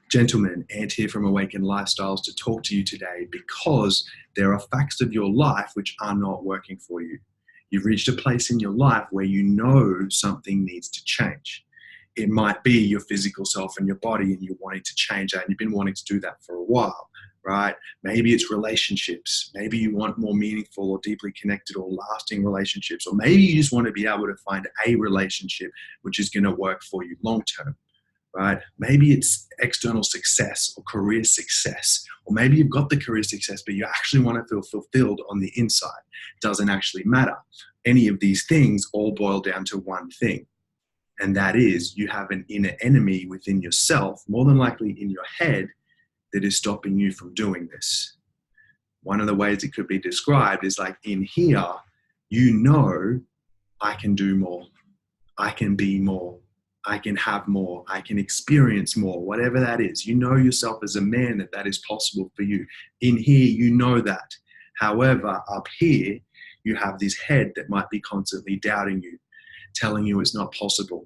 Gentlemen, Ant here from Awaken Lifestyles to talk to you today because there are facts of your life which are not working for you. You've reached a place in your life where you know something needs to change. It might be your physical self and your body, and you're wanting to change that, and you've been wanting to do that for a while, right? Maybe it's relationships. Maybe you want more meaningful or deeply connected or lasting relationships, or maybe you just want to be able to find a relationship which is going to work for you long term. Right? Maybe it's external success or career success, or maybe you've got the career success, but you actually want to feel fulfilled on the inside. Doesn't actually matter. Any of these things all boil down to one thing, and that is you have an inner enemy within yourself, more than likely in your head, that is stopping you from doing this. One of the ways it could be described is like in here, you know, I can do more, I can be more, I can have more, I can experience more, whatever that is. You know yourself as a man that that is possible for you. In here, you know that. However, up here, you have this head that might be constantly doubting you, telling you it's not possible,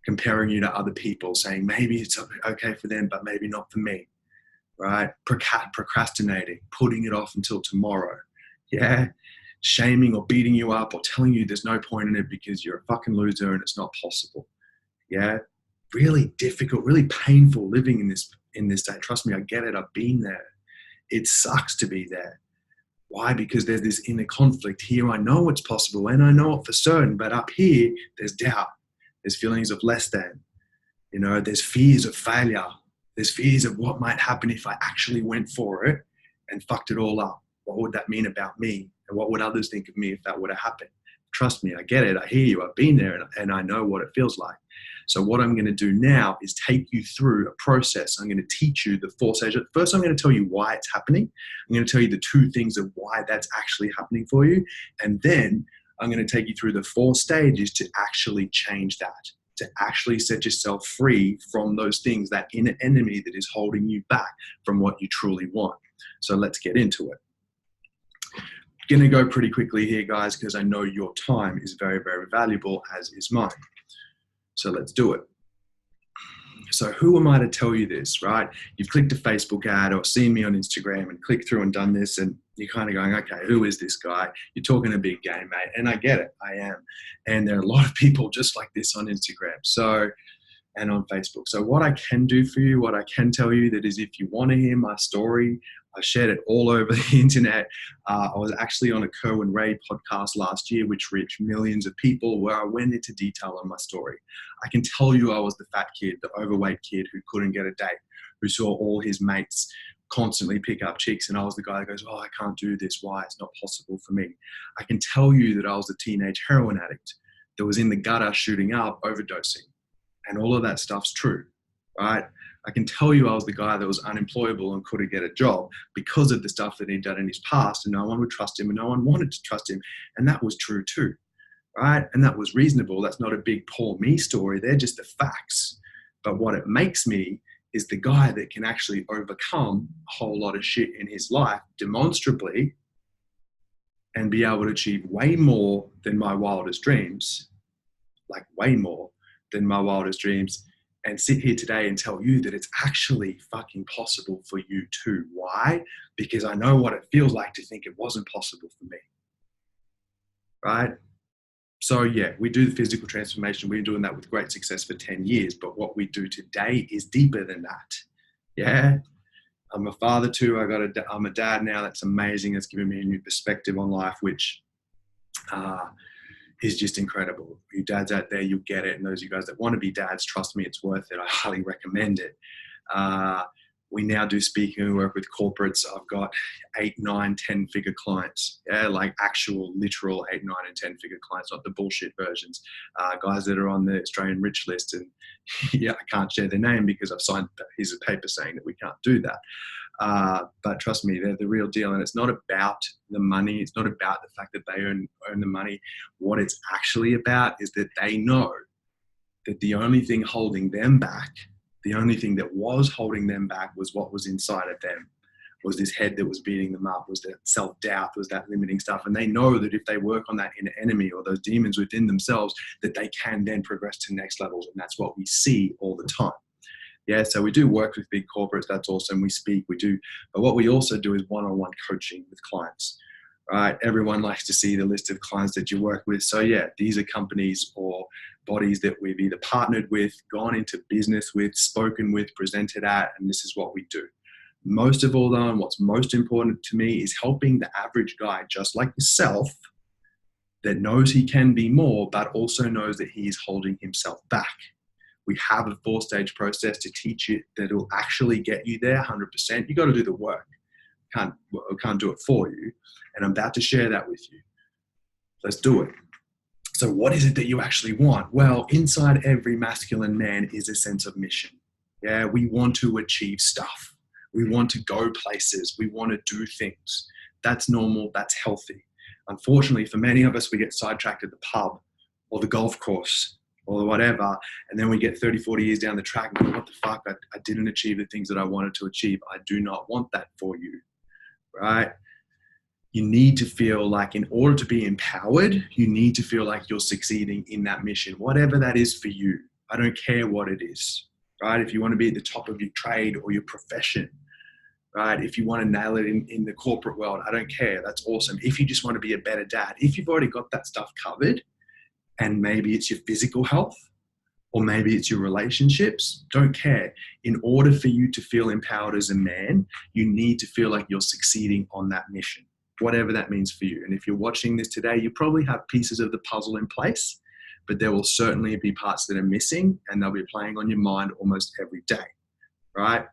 comparing you to other people, saying maybe it's okay for them, but maybe not for me, right? Procrastinating, putting it off until tomorrow, yeah? Shaming or beating you up or telling you there's no point in it because you're a fucking loser and it's not possible. Yeah, really difficult, really painful living in this day. Trust me, I get it. I've been there. It sucks to be there. Why? Because there's this inner conflict. Here I know it's possible and I know it for certain, but up here there's doubt. There's feelings of less than. You know, there's fears of failure. There's fears of what might happen if I actually went for it and fucked it all up. What would that mean about me? And what would others think of me if that would have happened? Trust me, I get it. I hear you. I've been there and I know what it feels like. So what I'm going to do now is take you through a process. I'm going to teach you the 4 stages. First, I'm going to tell you why it's happening. I'm going to tell you the 2 things of why that's actually happening for you. And then I'm going to take you through the 4 stages to actually change that, to actually set yourself free from those things, that inner enemy that is holding you back from what you truly want. So let's get into it. Going to go pretty quickly here, guys, because I know your time is very, very valuable, as is mine. So let's do it. So who am I to tell you this, right? You've clicked a Facebook ad or seen me on Instagram and clicked through and done this, and you're kind of going, okay, who is this guy? You're talking a big game, mate. And I get it, I am. And there are a lot of people just like this on Instagram and on Facebook. So what I can do for you, what I can tell you, that is if you want to hear my story, I shared it all over the internet. I was actually on a Kerwin Ray podcast last year, which reached millions of people, where I went into detail on my story. I can tell you I was the fat kid, the overweight kid who couldn't get a date, who saw all his mates constantly pick up chicks, and I was the guy that goes, oh, I can't do this. Why? It's not possible for me. I can tell you that I was a teenage heroin addict that was in the gutter shooting up, overdosing. And all of that stuff's true, right? I can tell you I was the guy that was unemployable and couldn't get a job because of the stuff that he'd done in his past, and no one would trust him and no one wanted to trust him. And that was true too, right? And that was reasonable. That's not a big poor me story. They're just the facts. But what it makes me is the guy that can actually overcome a whole lot of shit in his life demonstrably and be able to achieve way more than my wildest dreams, like way more than my wildest dreams, and sit here today and tell you that it's actually fucking possible for you too. Why? Because I know what it feels like to think it wasn't possible for me, right? So yeah, we do the physical transformation. We've been doing that with great success for 10 years, but what we do today is deeper than that. Yeah. I'm a father too. I'm a dad now. That's amazing. It's given me a new perspective on life, which is just incredible. You dads out there, you'll get it. And those of you guys that want to be dads, trust me, it's worth it. I highly recommend it. We now do speaking and work with corporates. I've got 8, 9, 10-figure clients. Yeah, like actual, literal 8, 9, and 10-figure clients, not the bullshit versions. Guys that are on the Australian Rich List, and yeah, I can't share their name because I've signed a piece of paper saying that we can't do that. But trust me, they're the real deal. And it's not about the money. It's not about the fact that they earn the money. What it's actually about is that they know that the only thing holding them back, the only thing that was holding them back was what was inside of them, was this head that was beating them up, was that self-doubt, was that limiting stuff. And they know that if they work on that inner enemy or those demons within themselves, that they can then progress to next levels. And that's what we see all the time. Yeah, so we do work with big corporates. That's awesome. We speak, we do. But what we also do is one-on-one coaching with clients, right? Everyone likes to see the list of clients that you work with. So yeah, these are companies or bodies that we've either partnered with, gone into business with, spoken with, presented at, and this is what we do. Most of all though, and what's most important to me is helping the average guy just like yourself that knows he can be more, but also knows that he is holding himself back. We have a 4-stage process to teach you that will actually get you there 100%. You got to do the work. Can't do it for you. And I'm about to share that with you. Let's do it. So what is it that you actually want? Well, inside every masculine man is a sense of mission. Yeah, we want to achieve stuff. We want to go places. We want to do things. That's normal. That's healthy. Unfortunately, for many of us, we get sidetracked at the pub or the golf course or whatever, and then we get 30, 40 years down the track and go, what the fuck, I didn't achieve the things that I wanted to achieve. I do not want that for you, right? You need to feel like in order to be empowered, you need to feel like you're succeeding in that mission, whatever that is for you. I don't care what it is, right? If you want to be at the top of your trade or your profession, right? If you want to nail it in the corporate world, I don't care. That's awesome. If you just want to be a better dad, if you've already got that stuff covered, and maybe it's your physical health, or maybe it's your relationships, don't care. In order for you to feel empowered as a man, you need to feel like you're succeeding on that mission, whatever that means for you. And if you're watching this today, you probably have pieces of the puzzle in place, but there will certainly be parts that are missing, and they'll be playing on your mind almost every day, right?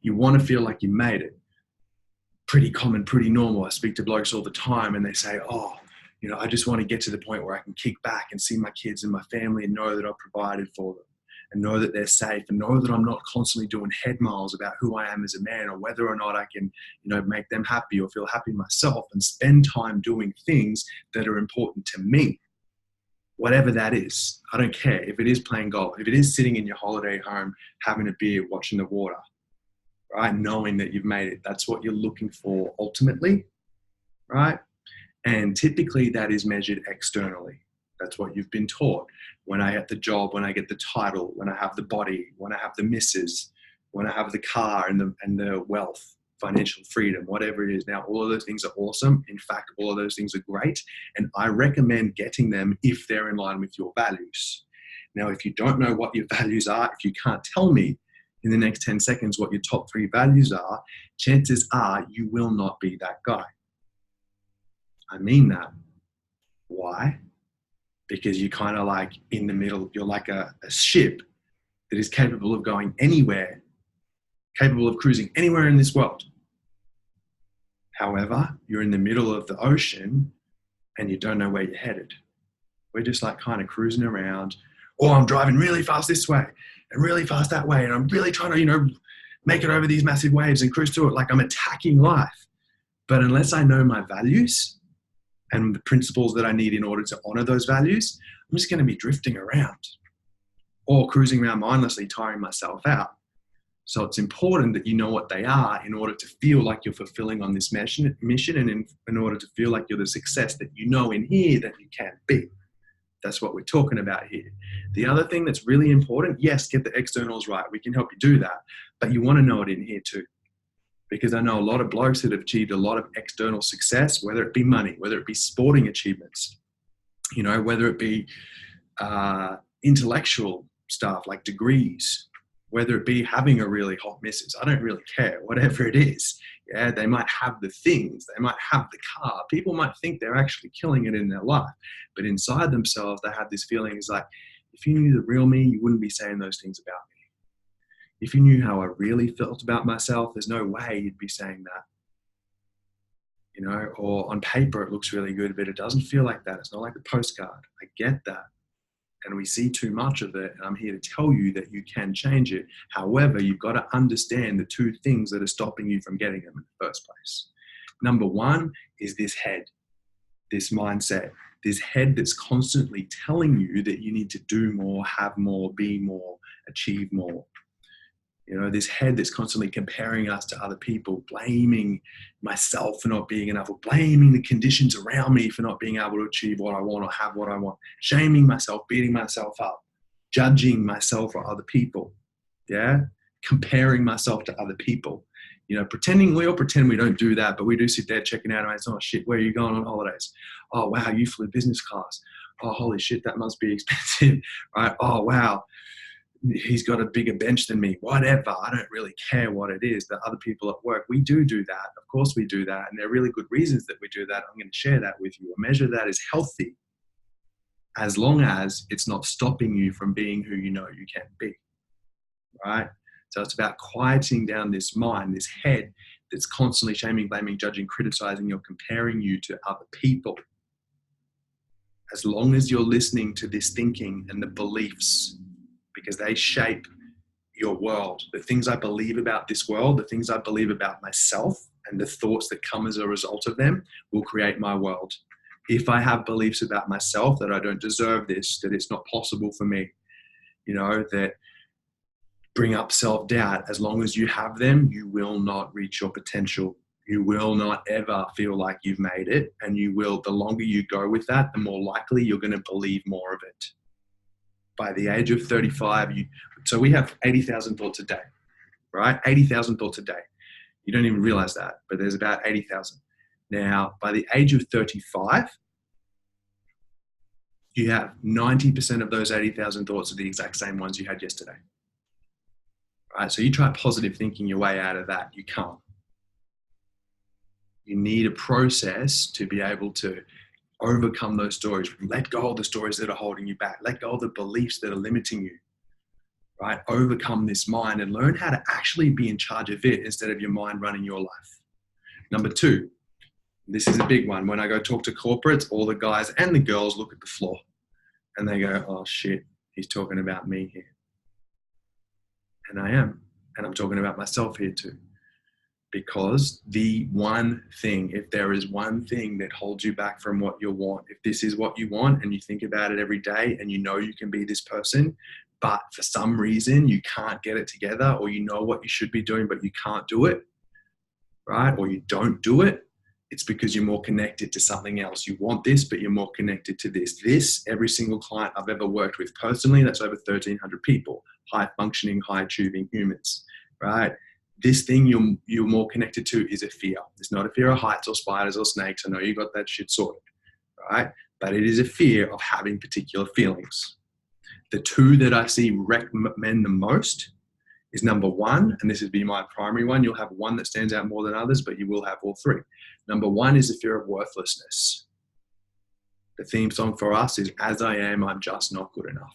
You want to feel like you made it. Pretty common, pretty normal. I speak to blokes all the time and they say, oh, I just want to get to the point where I can kick back and see my kids and my family and know that I've provided for them and know that they're safe and know that I'm not constantly doing head miles about who I am as a man or whether or not I can, make them happy or feel happy myself, and spend time doing things that are important to me. Whatever that is, I don't care. If it is playing golf, if it is sitting in your holiday home, having a beer, watching the water, right? Knowing that you've made it. That's what you're looking for ultimately, right? And typically that is measured externally. That's what you've been taught. When I get the job, when I get the title, when I have the body, when I have the missus, when I have the car and the wealth, financial freedom, whatever it is. Now, all of those things are awesome. In fact, all of those things are great. And I recommend getting them if they're in line with your values. Now, if you don't know what your values are, if you can't tell me in the next 10 seconds what your top 3 values are, chances are you will not be that guy. I mean that. Why? Because you're kind of like in the middle. You're like a ship that is capable of going anywhere, capable of cruising anywhere in this world. However, you're in the middle of the ocean and you don't know where you're headed. We're just like kind of cruising around. Or I'm driving really fast this way and really fast that way. And I'm really trying to, make it over these massive waves and cruise through it like I'm attacking life. But unless I know my values and the principles that I need in order to honor those values, I'm just going to be drifting around or cruising around mindlessly, tiring myself out. So it's important that you know what they are in order to feel like you're fulfilling on this mission and in order to feel like you're the success that you know in here that you can be. That's what we're talking about here. The other thing that's really important, yes, get the externals right. We can help you do that. But you want to know it in here too. Because I know a lot of blokes that have achieved a lot of external success, whether it be money, whether it be sporting achievements, whether it be intellectual stuff like degrees, whether it be having a really hot missus. I don't really care, whatever it is. Yeah, they might have the things, they might have the car. People might think they're actually killing it in their life, but inside themselves, they have this feeling is like, if you knew the real me, you wouldn't be saying those things about me. If you knew how I really felt about myself, there's no way you'd be saying that. Or on paper, it looks really good, but it doesn't feel like that. It's not like a postcard. I get that. And we see too much of it. And I'm here to tell you that you can change it. However, you've got to understand the 2 things that are stopping you from getting them in the first place. Number 1 is this head, this mindset, this head that's constantly telling you that you need to do more, have more, be more, achieve more. This head that's constantly comparing us to other people, blaming myself for not being enough, or blaming the conditions around me for not being able to achieve what I want or have what I want, shaming myself, beating myself up, judging myself or other people. Yeah. comparing myself to other people. We all pretend we don't do that, but we do sit there checking out. Oh shit, where are you going on holidays? Oh wow, you flew business class. Oh holy shit, that must be expensive, right? Oh wow, he's got a bigger bench than me. Whatever, I don't really care what it is. That other people at work, we do that. Of course we do that, and there are really good reasons that we do that. I'm going to share that with you. A measure that is healthy, as long as it's not stopping you from being who you know you can be, right? So it's about quieting down this mind, this head that's constantly shaming, blaming, judging, criticizing, or comparing you to other people. As long as you're listening to this thinking and the beliefs, because they shape your world. The things I believe about this world, the things I believe about myself, and the thoughts that come as a result of them will create my world. If I have beliefs about myself that I don't deserve this, that it's not possible for me, that bring up self-doubt, as long as you have them, you will not reach your potential. You will not ever feel like you've made it. And the longer you go with that, the more likely you're going to believe more of it. By the age of 35, so we have 80,000 thoughts a day, right? 80,000 thoughts a day. You don't even realize that, but there's about 80,000. Now, by the age of 35, you have 90% of those 80,000 thoughts are the exact same ones you had yesterday. Right? So you try positive thinking your way out of that. You can't. You need a process to be able to overcome those stories. Let go of the stories that are holding you back. Let go of the beliefs that are limiting you. Right? Overcome this mind and learn how to actually be in charge of it instead of your mind running your life. Number 2, this is a big one. When I go talk to corporates, all the guys and the girls look at the floor and they go, oh shit, he's talking about me here. And I am. And I'm talking about myself here too. Because the one thing, if there is one thing that holds you back from what you want, if this is what you want and you think about it every day and you know you can be this person, but for some reason you can't get it together, or you know what you should be doing, but you can't do it, right? Or you don't do it, it's because you're more connected to something else. You want this, but you're more connected to this. Every single client I've ever worked with personally, that's over 1,300 people, high functioning, high achieving humans, right? This thing you're more connected to is a fear. It's not a fear of heights or spiders or snakes. I know you got that shit sorted, right? But it is a fear of having particular feelings. The 2 that I see recommend the most is number 1, and this would be my primary one. You'll have one that stands out more than others, but you will have all 3. Number 1 is the fear of worthlessness. The theme song for us is, as I am, I'm just not good enough.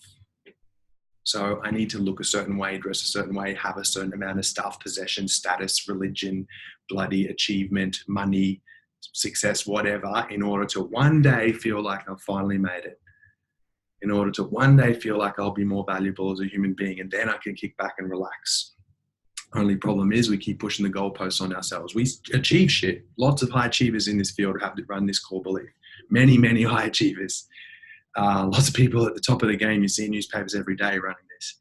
So I need to look a certain way, dress a certain way, have a certain amount of stuff, possession, status, religion, bloody achievement, money, success, whatever, in order to one day feel like I've finally made it. In order to one day feel like I'll be more valuable as a human being, and then I can kick back and relax. Only problem is we keep pushing the goalposts on ourselves. We achieve shit. Lots of high achievers in this field have to run this core belief. Many, many high achievers. Lots of people at the top of the game, you see in newspapers every day running this.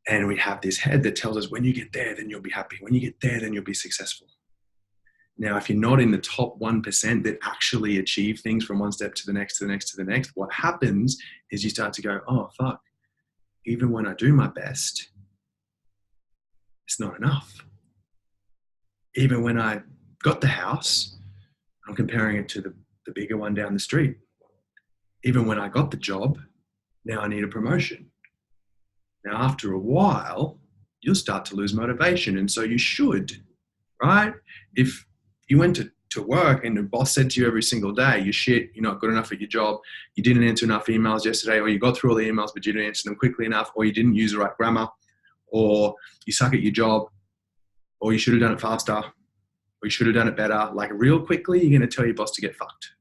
And we have this head that tells us, when you get there, then you'll be happy. When you get there, then you'll be successful. Now, if you're not in the top 1% that actually achieve things from one step to the next, to the next, to the next, what happens is you start to go, oh, fuck, even when I do my best, it's not enough. Even when I got the house, I'm comparing it to the bigger one down the street. Even when I got the job, now I need a promotion. Now, after a while, you'll start to lose motivation. And so you should, right? If you went to work and the boss said to you every single day, you're shit, you're not good enough at your job, you didn't answer enough emails yesterday, or you got through all the emails but you didn't answer them quickly enough, or you didn't use the right grammar, or you suck at your job, or you should have done it faster, or you should have done it better, like real quickly, you're going to tell your boss to get fucked.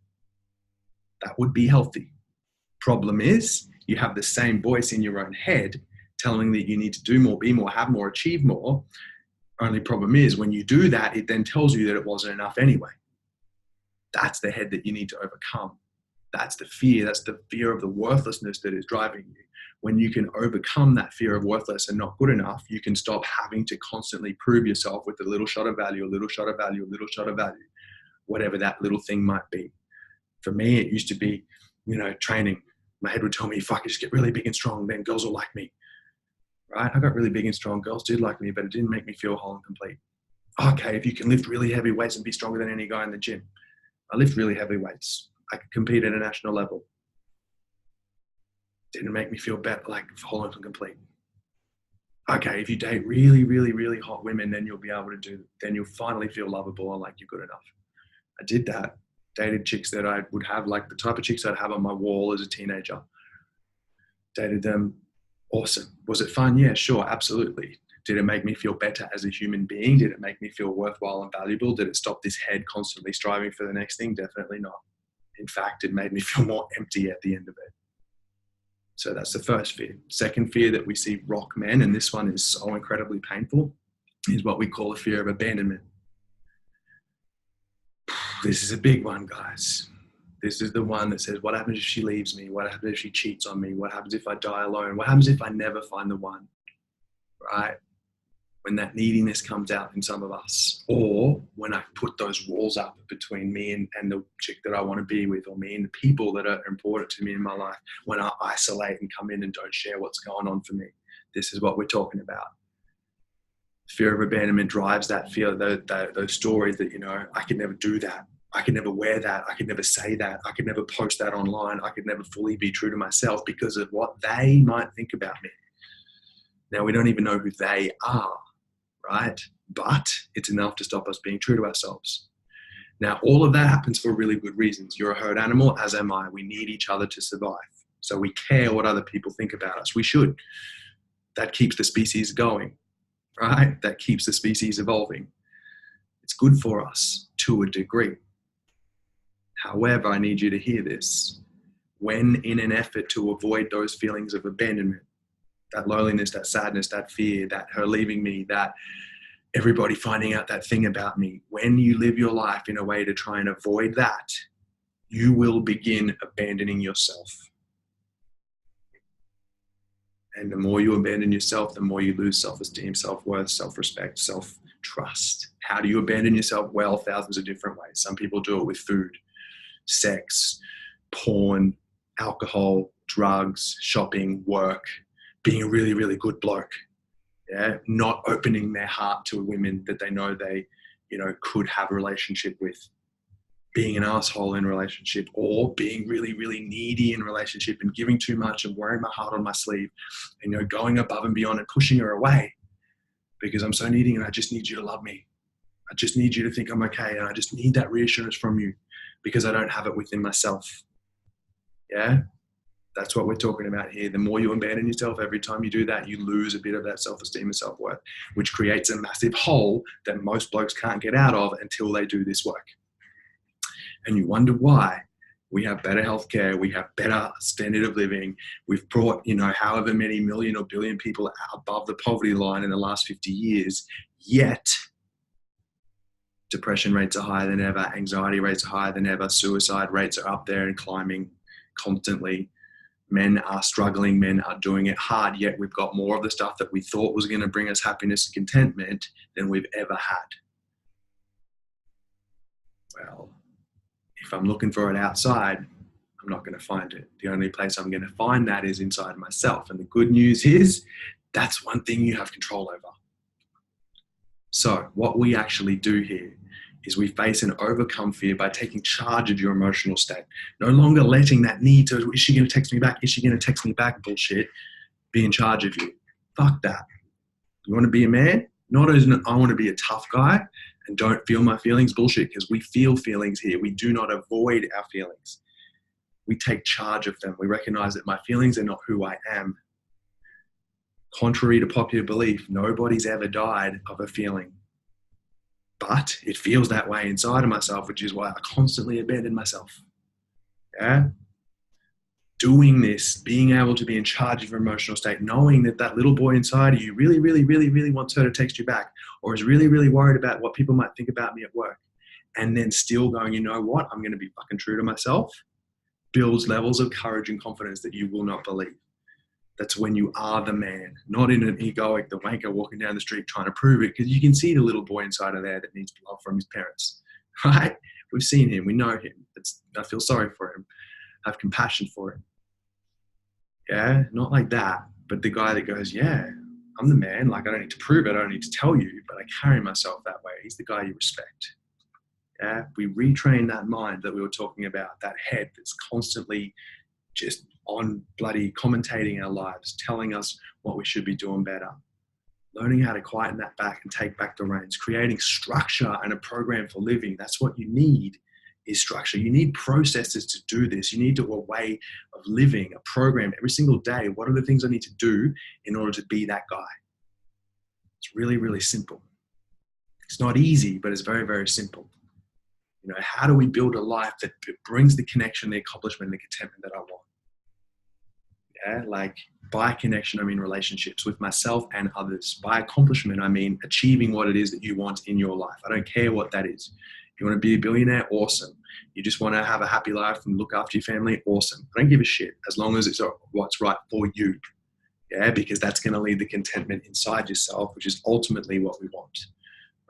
That would be healthy. Problem is, you have the same voice in your own head telling that you need to do more, be more, have more, achieve more. Only problem is, when you do that, it then tells you that it wasn't enough anyway. That's the head that you need to overcome. That's the fear. That's the fear of the worthlessness that is driving you. When you can overcome that fear of worthless and not good enough, you can stop having to constantly prove yourself with a little shot of value, a little shot of value, a little shot of value, whatever that little thing might be. For me, it used to be, training. My head would tell me, fuck, just get really big and strong, then girls will like me. right? I got really big and strong. Girls did like me, but it didn't make me feel whole and complete. Okay, if you can lift really heavy weights and be stronger than any guy in the gym. I lift really heavy weights. I could compete at a national level. Didn't make me feel better, like whole and complete. Okay, if you date really, really, really hot women, then you'll be able to then you'll finally feel lovable and like you're good enough. I did that. Dated chicks that I would have, like the type of chicks I'd have on my wall as a teenager. Dated them. Awesome. Was it fun? Yeah, sure. Absolutely. Did it make me feel better as a human being? Did it make me feel worthwhile and valuable? Did it stop this head constantly striving for the next thing? Definitely not. In fact, it made me feel more empty at the end of it. So that's the first fear. Second fear that we see rock men, and this one is so incredibly painful, is what we call a fear of abandonment. This is a big one, guys. This is the one that says, what happens if she leaves me? What happens if she cheats on me? What happens if I die alone? What happens if I never find the one? Right? When that neediness comes out in some of us, or when I put those walls up between me and the chick that I want to be with, or me and the people that are important to me in my life, when I isolate and come in and don't share what's going on for me. This is what we're talking about. Fear of abandonment drives that fear, those stories that, I could never do that. I could never wear that. I could never say that. I could never post that online. I could never fully be true to myself because of what they might think about me. Now, we don't even know who they are, right? But it's enough to stop us being true to ourselves. Now, all of that happens for really good reasons. You're a herd animal, as am I. We need each other to survive. So we care what other people think about us. We should. That keeps the species going, right? That keeps the species evolving. It's good for us to a degree. However, I need you to hear this. When in an effort to avoid those feelings of abandonment, that loneliness, that sadness, that fear, that her leaving me, that everybody finding out that thing about me, when you live your life in a way to try and avoid that, you will begin abandoning yourself. And the more you abandon yourself, the more you lose self-esteem, self-worth, self-respect, self-trust. How do you abandon yourself? Well, thousands of different ways. Some people do it with food, sex, porn, alcohol, drugs, shopping, work, being a really, really good bloke. Yeah, not opening their heart to women that they know they, could have a relationship with. Being an asshole in a relationship, or being really, really needy in a relationship and giving too much and wearing my heart on my sleeve and, going above and beyond and pushing her away because I'm so needy and I just need you to love me. I just need you to think I'm okay. And I just need that reassurance from you because I don't have it within myself. Yeah. That's what we're talking about here. The more you abandon yourself, every time you do that, you lose a bit of that self-esteem and self-worth, which creates a massive hole that most blokes can't get out of until they do this work. And you wonder why. We have better healthcare. We have better standard of living. We've brought, however many million or billion people above the poverty line in the last 50 years. Yet, depression rates are higher than ever. Anxiety rates are higher than ever. Suicide rates are up there and climbing constantly. Men are struggling. Men are doing it hard. Yet we've got more of the stuff that we thought was going to bring us happiness and contentment than we've ever had. Well, if I'm looking for it outside, I'm not going to find it. The only place I'm going to find that is inside myself. And the good news is that's one thing you have control over. So what we actually do here is we face and overcome fear by taking charge of your emotional state. No longer letting that need to, is she going to text me back? Is she going to text me back? Bullshit. Be in charge of you. Fuck that. You want to be a man? Not as I want to be a tough guy and don't feel my feelings. Bullshit, because we feel feelings here. We do not avoid our feelings. We take charge of them. We recognize that my feelings are not who I am. Contrary to popular belief, nobody's ever died of a feeling. But it feels that way inside of myself, which is why I constantly abandon myself. Yeah? Doing this, being able to be in charge of your emotional state, knowing that that little boy inside of you really, really, really, really wants her to text you back, or is really, really worried about what people might think about me at work, and then still going, you know what, I'm going to be fucking true to myself, builds levels of courage and confidence that you will not believe. That's when you are the man, not in an egoic, the wanker walking down the street trying to prove it, because you can see the little boy inside of there that needs love from his parents, right? We've seen him. We know him. I feel sorry for him. I have compassion for him. Yeah, not like that, but the guy that goes, yeah, I'm the man. Like, I don't need to prove it. I don't need to tell you, but I carry myself that way. He's the guy you respect. Yeah, we retrain that mind that we were talking about, that head that's constantly just on bloody commentating our lives, telling us what we should be doing better. Learning how to quieten that back and take back the reins, creating structure and a program for living. That's what you need, is structure. You need processes to do this. You need a way of living, a program every single day. What are the things I need to do in order to be that guy? It's really, really simple. It's not easy, but it's very, very simple. You know, how do we build a life that brings the connection, the accomplishment, and the contentment that I want? Yeah, like by connection, I mean relationships with myself and others. By accomplishment, I mean achieving what it is that you want in your life. I don't care what that is. You want to be a billionaire? Awesome. You just want to have a happy life and look after your family? Awesome. I don't give a shit as long as it's what's right for you. Yeah, because that's going to lead the contentment inside yourself, which is ultimately what we want,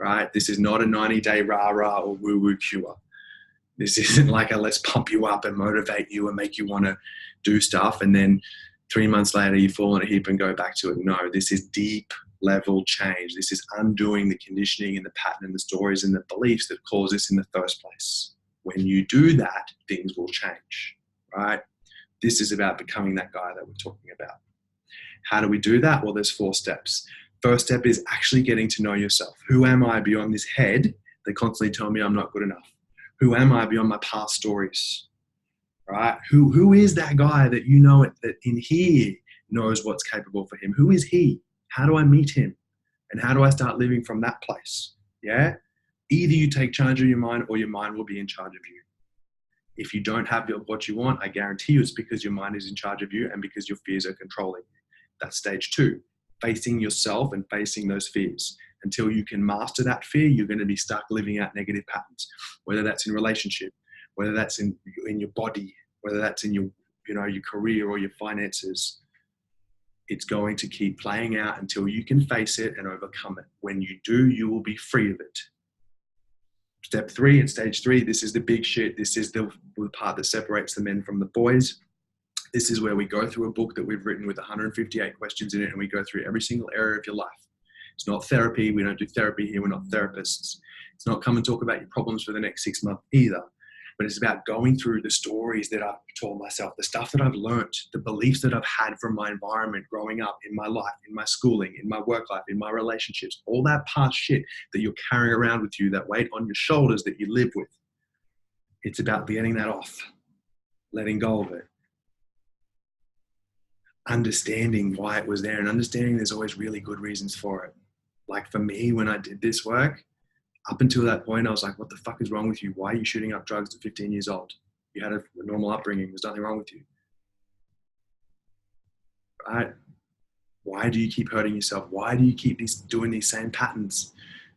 right? This is not a 90-day rah-rah or woo-woo cure. This isn't like a let's pump you up and motivate you and make you want to do stuff, and then 3 months later you fall in a heap and go back to it. No, this is deep level change. This is undoing the conditioning and the pattern and the stories and the beliefs that cause this in the first place. When you do that, things will change, right? This is about becoming that guy that we're talking about. How do we do that? Well, there's 4 steps. First step is actually getting to know yourself. Who am I beyond this head that constantly tell me I'm not good enough? Who am I beyond my past stories? Right? Who is that guy that you know that in here knows what's capable for him? Who is he? How do I meet him? And how do I start living from that place? Yeah? Either you take charge of your mind or your mind will be in charge of you. If you don't have what you want, I guarantee you it's because your mind is in charge of you and because your fears are controlling you. That's stage 2, facing yourself and facing those fears. Until you can master that fear, you're going to be stuck living out negative patterns, whether that's in relationship, whether that's in your body, whether that's in your career or your finances. It's going to keep playing out until you can face it and overcome it. When you do, you will be free of it. Step 3 and stage 3, this is the big shit. This is the part that separates the men from the boys. This is where we go through a book that we've written with 158 questions in it, and we go through every single area of your life. It's not therapy. We don't do therapy here. We're not therapists. It's not come and talk about your problems for the next 6 months either. But it's about going through the stories that I've told myself, the stuff that I've learned, the beliefs that I've had from my environment growing up, in my life, in my schooling, in my work life, in my relationships, all that past shit that you're carrying around with you, that weight on your shoulders that you live with. It's about getting that off, letting go of it, understanding why it was there, and understanding there's always really good reasons for it. Like for me, when I did this work, up until that point, I was like, what the fuck is wrong with you? Why are you shooting up drugs at 15 years old? You had a normal upbringing. There's nothing wrong with you. Right? Why do you keep hurting yourself? Why do you keep doing these same patterns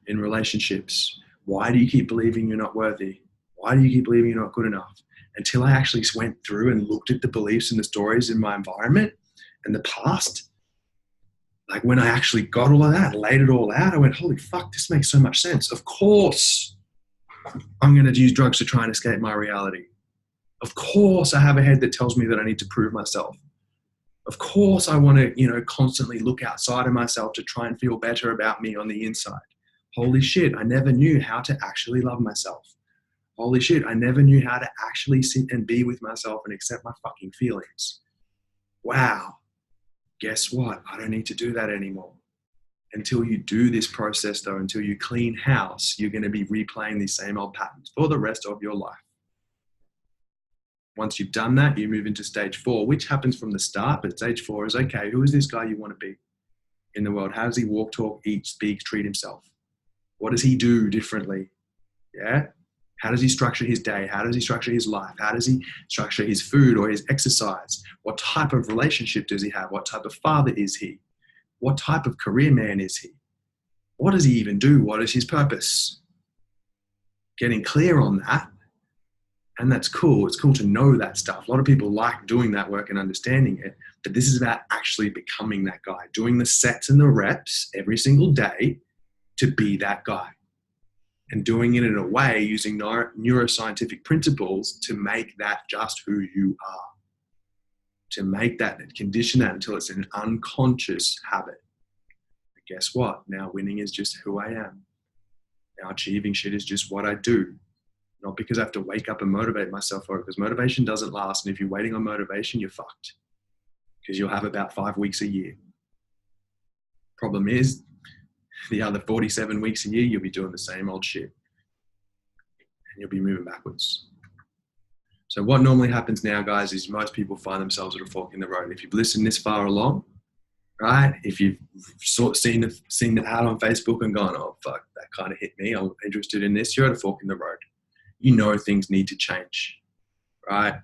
in relationships? Why do you keep believing you're not worthy? Why do you keep believing you're not good enough? Until I actually went through and looked at the beliefs and the stories in my environment and the past, like when I actually got all of that, laid it all out, I went, holy fuck, this makes so much sense. Of course, I'm going to use drugs to try and escape my reality. Of course, I have a head that tells me that I need to prove myself. Of course, I want to, constantly look outside of myself to try and feel better about me on the inside. Holy shit, I never knew how to actually love myself. Holy shit, I never knew how to actually sit and be with myself and accept my fucking feelings. Wow. Guess what? I don't need to do that anymore. Until you do this process though, until you clean house, you're going to be replaying these same old patterns for the rest of your life. Once you've done that, you move into stage 4, which happens from the start, but stage 4 is, okay, who is this guy you want to be in the world? How does he walk, talk, eat, speak, treat himself? What does he do differently? Yeah? How does he structure his day? How does he structure his life? How does he structure his food or his exercise? What type of relationship does he have? What type of father is he? What type of career man is he? What does he even do? What is his purpose? Getting clear on that. And that's cool. It's cool to know that stuff. A lot of people like doing that work and understanding it, but this is about actually becoming that guy, doing the sets and the reps every single day to be that guy. And doing it in a way using neuroscientific principles to make that just who you are. To make that, condition that until it's an unconscious habit. guess what? Now winning is just who I am. Now achieving shit is just what I do. Not because I have to wake up and motivate myself for it, because motivation doesn't last. And if you're waiting on motivation, you're fucked, because you'll have about 5 weeks a year. Problem is, the other 47 weeks a year, you'll be doing the same old shit, and you'll be moving backwards. So what normally happens now, guys, is most people find themselves at a fork in the road. If you've listened this far along, right? If you've seen the ad on Facebook and gone, oh, fuck, that kind of hit me, I'm interested in this, you're at a fork in the road. You know things need to change, right?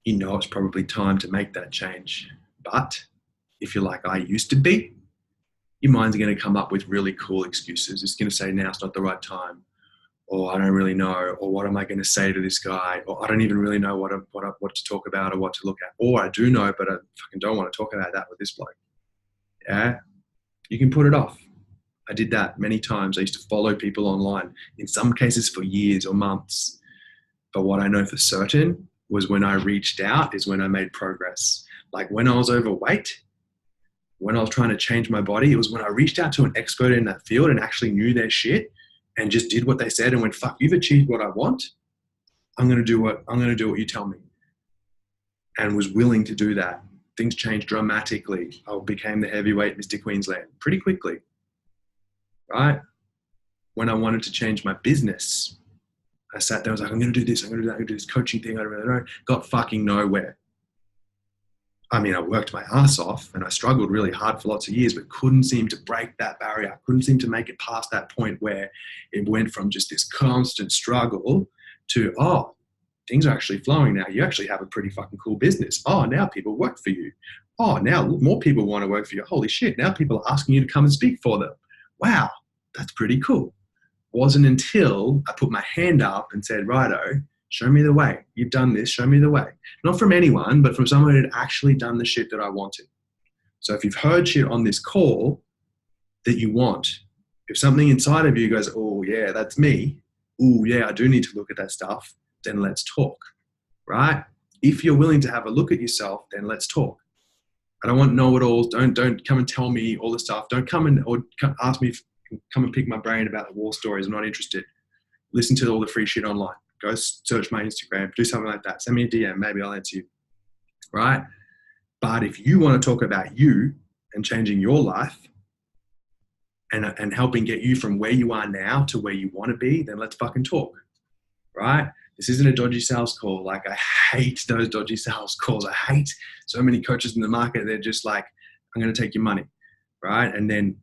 You know it's probably time to make that change. But if you're like I used to be, your mind's going to come up with really cool excuses. It's going to say, now it's not the right time, or I don't really know, or what am I going to say to this guy, or I don't even really know what to talk about or what to look at, or I do know, but I fucking don't want to talk about that with this bloke. Yeah, you can put it off. I did that many times. I used to follow people online, in some cases for years or months. But what I know for certain was when I reached out is when I made progress. Like when I was overweight, when I was trying to change my body, it was when I reached out to an expert in that field and actually knew their shit and just did what they said and went, fuck, you've achieved what I want. I'm going to do what you tell me. And was willing to do that. Things changed dramatically. I became the heavyweight Mr. Queensland pretty quickly, right? When I wanted to change my business, I sat there, I was like, I'm going to do this, I'm going to do that, I'm going to do this coaching thing, I don't really know. Got fucking nowhere. I mean, I worked my ass off and I struggled really hard for lots of years, but couldn't seem to break that barrier. I couldn't seem to make it past that point where it went from just this constant struggle to, oh, things are actually flowing now. You actually have a pretty fucking cool business. Oh, now people work for you. Oh, now more people want to work for you. Holy shit, now people are asking you to come and speak for them. Wow, that's pretty cool. Wasn't until I put my hand up and said, righto, show me the way. You've done this, show me the way. Not from anyone, but from someone who had actually done the shit that I wanted. So if you've heard shit on this call that you want, if something inside of you goes, oh yeah, that's me. Oh yeah, I do need to look at that stuff. Then let's talk, right? If you're willing to have a look at yourself, then let's talk. I don't want know-it-alls. Don't come and tell me all the stuff. Don't come and or ask me, come and pick my brain about the war stories. I'm not interested. Listen to all the free shit online. Go search my Instagram, do something like that. Send me a DM, maybe I'll answer you, right? But if you want to talk about you and changing your life and helping get you from where you are now to where you want to be, then let's fucking talk, right? This isn't a dodgy sales call. Like, I hate those dodgy sales calls. I hate so many coaches in the market. They're just like, I'm going to take your money, right? And then,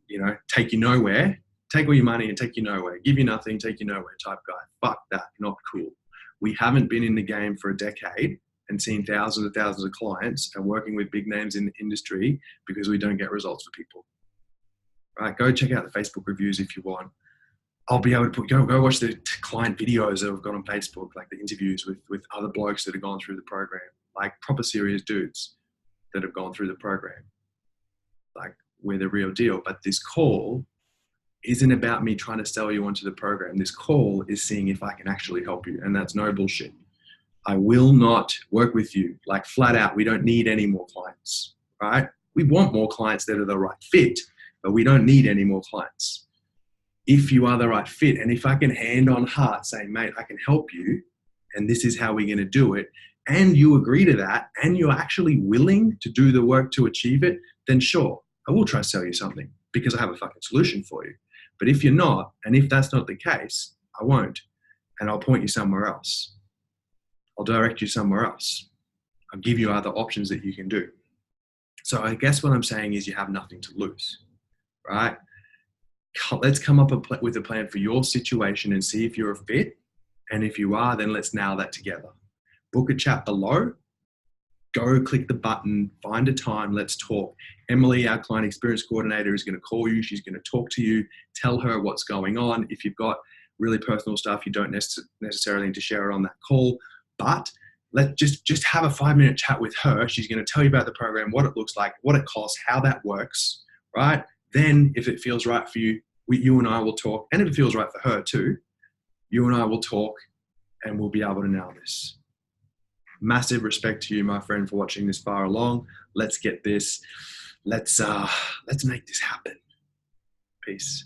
take you nowhere. Take all your money and take you nowhere. Give you nothing, take you nowhere type guy. Fuck that. Not cool. We haven't been in the game for a decade and seen thousands and thousands of clients and working with big names in the industry because we don't get results for people. Right? Go check out the Facebook reviews if you want. I'll be able to go watch the client videos that I've got on Facebook, like the interviews with other blokes that have gone through the program, like proper serious dudes that have gone through the program. Like, we're the real deal. But this call isn't about me trying to sell you onto the program. This call is seeing if I can actually help you. And that's no bullshit. I will not work with you, like flat out. We don't need any more clients, right? We want more clients that are the right fit, but we don't need any more clients. If you are the right fit, and if I can hand on heart say, mate, I can help you, and this is how we're going to do it, and you agree to that, and you're actually willing to do the work to achieve it, then sure, I will try to sell you something because I have a fucking solution for you. But if you're not, and if that's not the case, I won't. And I'll point you somewhere else. I'll direct you somewhere else. I'll give you other options that you can do. So I guess what I'm saying is you have nothing to lose, right? Let's come up with a plan for your situation and see if you're a fit. And if you are, then let's nail that together. Book a chat below. Go click the button, find a time, let's talk. Emily, our client experience coordinator, is going to call you. She's going to talk to you, tell her what's going on. If you've got really personal stuff, you don't necessarily need to share it on that call, but let's just have a 5-minute chat with her. She's going to tell you about the program, what it looks like, what it costs, how that works, right? Then if it feels right for you, you and I will talk. And if it feels right for her too, you and I will talk and we'll be able to nail this. Massive respect to you, my friend, for watching this far along. Let's get this. Let's make this happen. Peace.